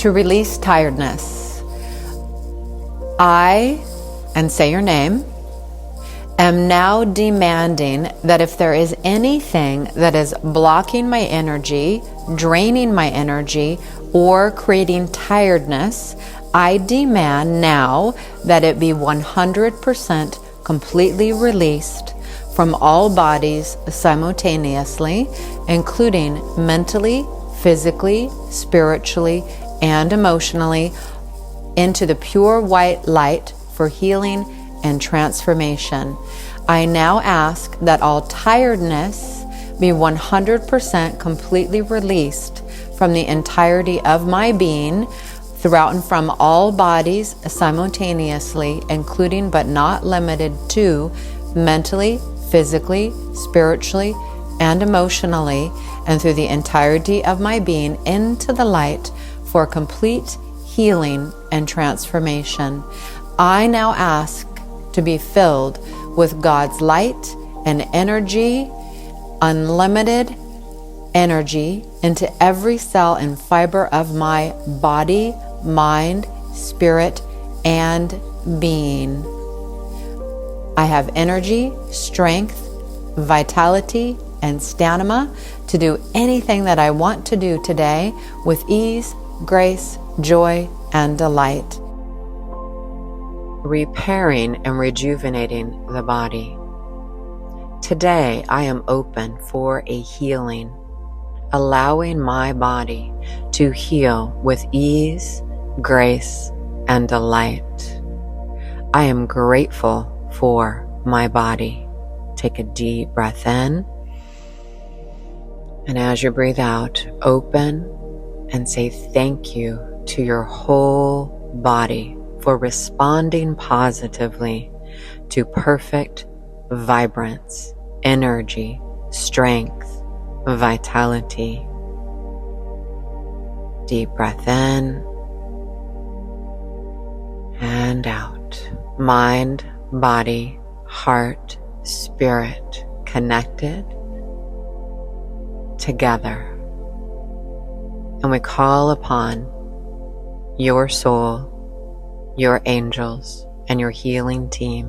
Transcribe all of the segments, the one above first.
to release tiredness. I, and say your name, am now demanding that if there is anything that is blocking my energy, draining my energy, or creating tiredness, I demand now that it be 100% completely released from all bodies simultaneously, including mentally, physically, spiritually, and emotionally, into the pure white light for healing and transformation. I now ask that all tiredness be 100% completely released from the entirety of my being, throughout and from all bodies simultaneously, including but not limited to mentally, physically, spiritually, and emotionally, and through the entirety of my being into the light for complete healing and transformation. I now ask to be filled with God's light and energy, unlimited energy, into every cell and fiber of my body, mind, spirit, and being. I have energy, strength, vitality, and stamina to do anything that I want to do today with ease, grace, joy, and delight. Repairing and rejuvenating the body. Today, I am open for a healing, allowing my body to heal with ease, grace, and delight. I am grateful for my body. Take a deep breath in, and as you breathe out, open and say thank you to your whole body for responding positively to perfect vibrance, energy, strength, vitality. Deep breath in and out. Mind, body, heart, spirit connected together. And we call upon your soul, your angels, and your healing team.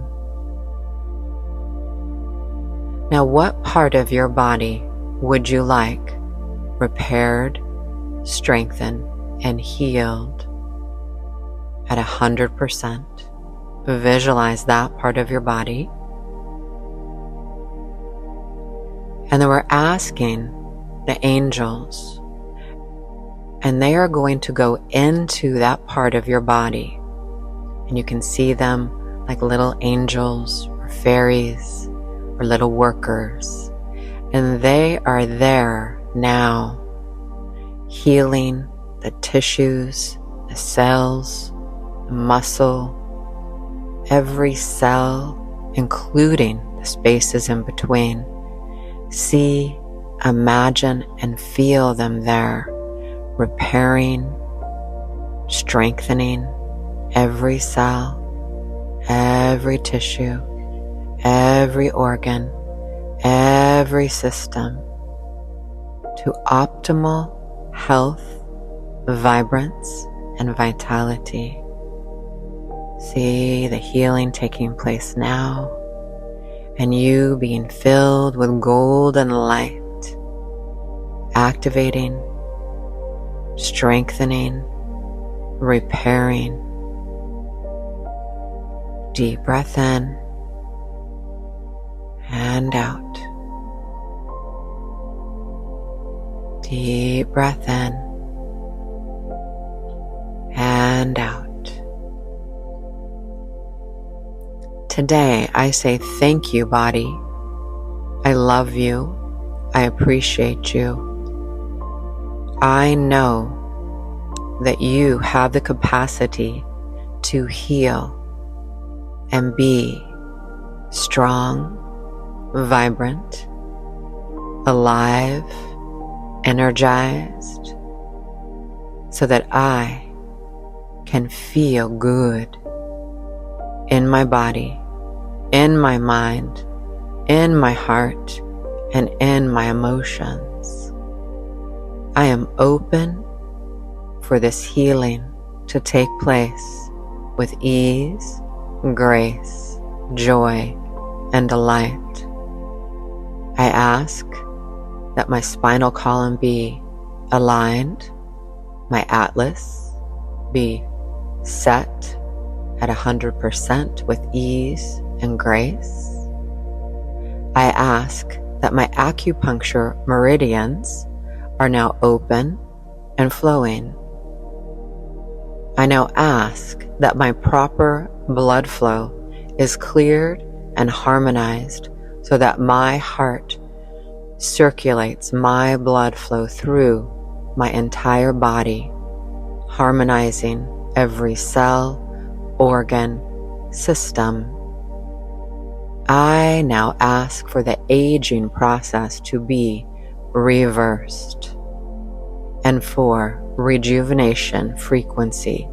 Now, what part of your body would you like repaired, strengthened, and healed at 100%? Visualize that part of your body. And then we're asking the angels, and they are going to go into that part of your body. And you can see them like little angels or fairies or little workers. And they are there now, healing the tissues, the cells, the muscle, every cell, including the spaces in between. See, imagine, and feel them there, repairing, strengthening every cell, every tissue, every organ, every system to optimal health, vibrance, and vitality. See the healing taking place now, and you being filled with golden light, activating, strengthening, repairing. Deep breath in and out. Deep breath in and out. Today, I say thank you, body. I love you. I appreciate you. I know that you have the capacity to heal and be strong, vibrant, alive, energized, so that I can feel good in my body, in my mind, in my heart, and in my emotions. I am open for this healing to take place with ease, grace, joy, and delight. I ask that my spinal column be aligned, my atlas be set at 100% with ease and grace. I ask that my acupuncture meridians are now open and flowing. I now ask that my proper blood flow is cleared and harmonized so that my heart circulates my blood flow through my entire body, harmonizing every cell, organ, system. I now ask for the aging process to be reversed and for rejuvenation frequency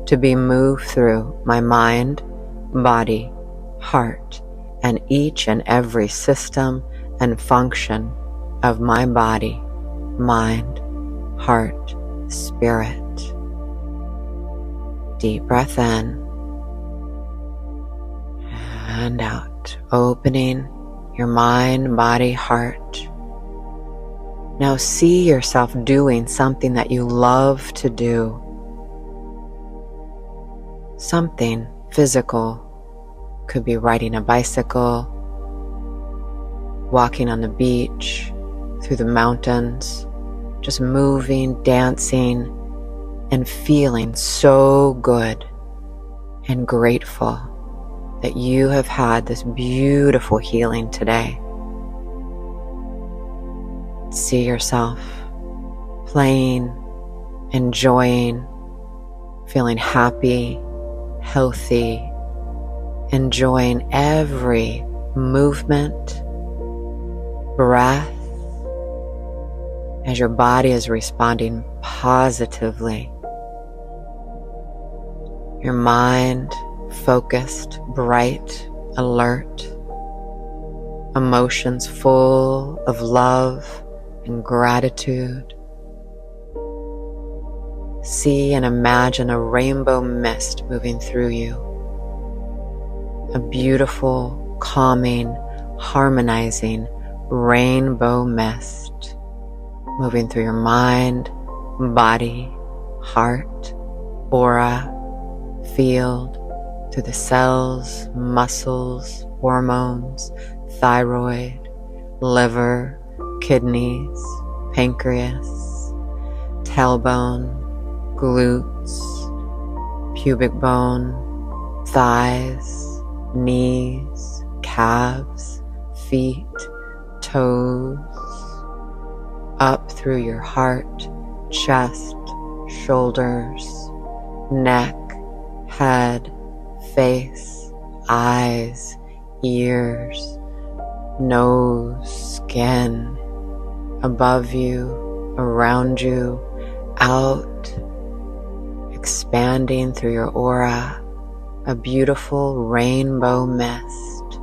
to be moved through my mind, body, heart, and each and every system and function of my body, mind, heart, spirit. Deep breath in and out, opening your mind, body, heart. Now see yourself doing something that you love to do. Something physical. Could be riding a bicycle, walking on the beach, through the mountains, just moving, dancing, and feeling so good and grateful that you have had this beautiful healing today. See yourself playing, enjoying, feeling happy, healthy, enjoying every movement, breath, as your body is responding positively. Your mind focused, bright, alert, emotions full of love and gratitude. See and imagine a rainbow mist moving through you. A beautiful, calming, harmonizing rainbow mist moving through your mind, body, heart, aura, field, through the cells, muscles, hormones, thyroid, liver, kidneys, pancreas, tailbone, glutes, pubic bone, thighs, knees, calves, feet, toes, up through your heart, chest, shoulders, neck, head, face, eyes, ears, nose, skin, above you, around you, out, expanding through your aura, a beautiful rainbow mist,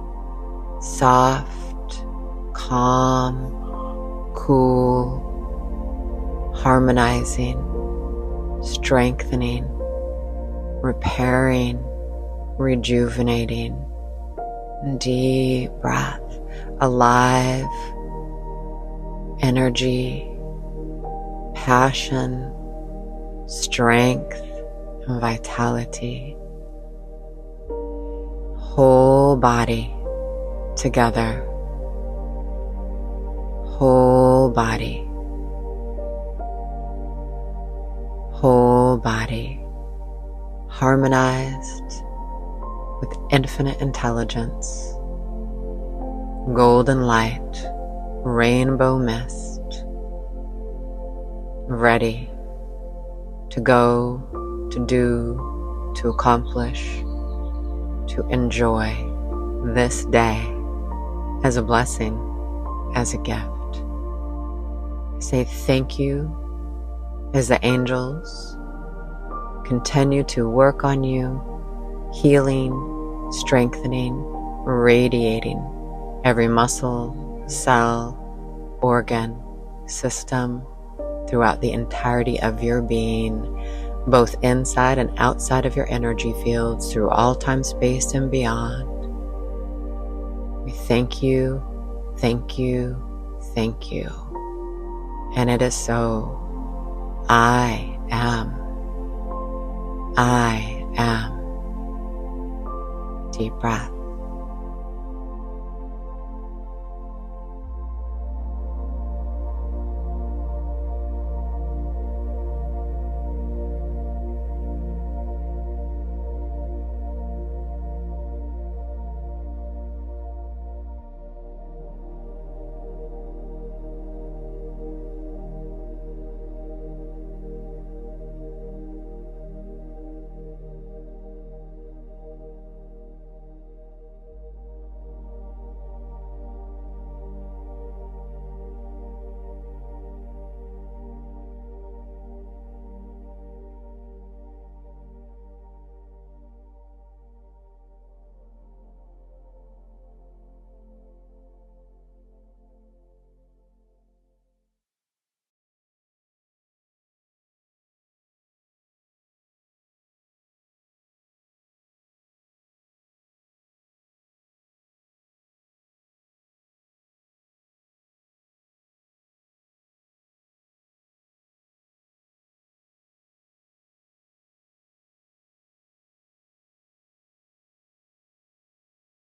soft, calm, cool, harmonizing, strengthening, repairing, rejuvenating. Deep breath, alive, energy, passion, strength, and vitality. Whole body together. Whole body. Whole body. Harmonized with infinite intelligence. Golden light. Rainbow mist. Ready to go, to do, to accomplish, to enjoy this day as a blessing, as a gift. Say thank you as the angels continue to work on you, healing, strengthening, radiating every muscle, cell, organ, system throughout the entirety of your being, both inside and outside of your energy fields, through all time, space, and beyond. We thank you, thank you, thank you. And it is so. I am. I am. Deep breath.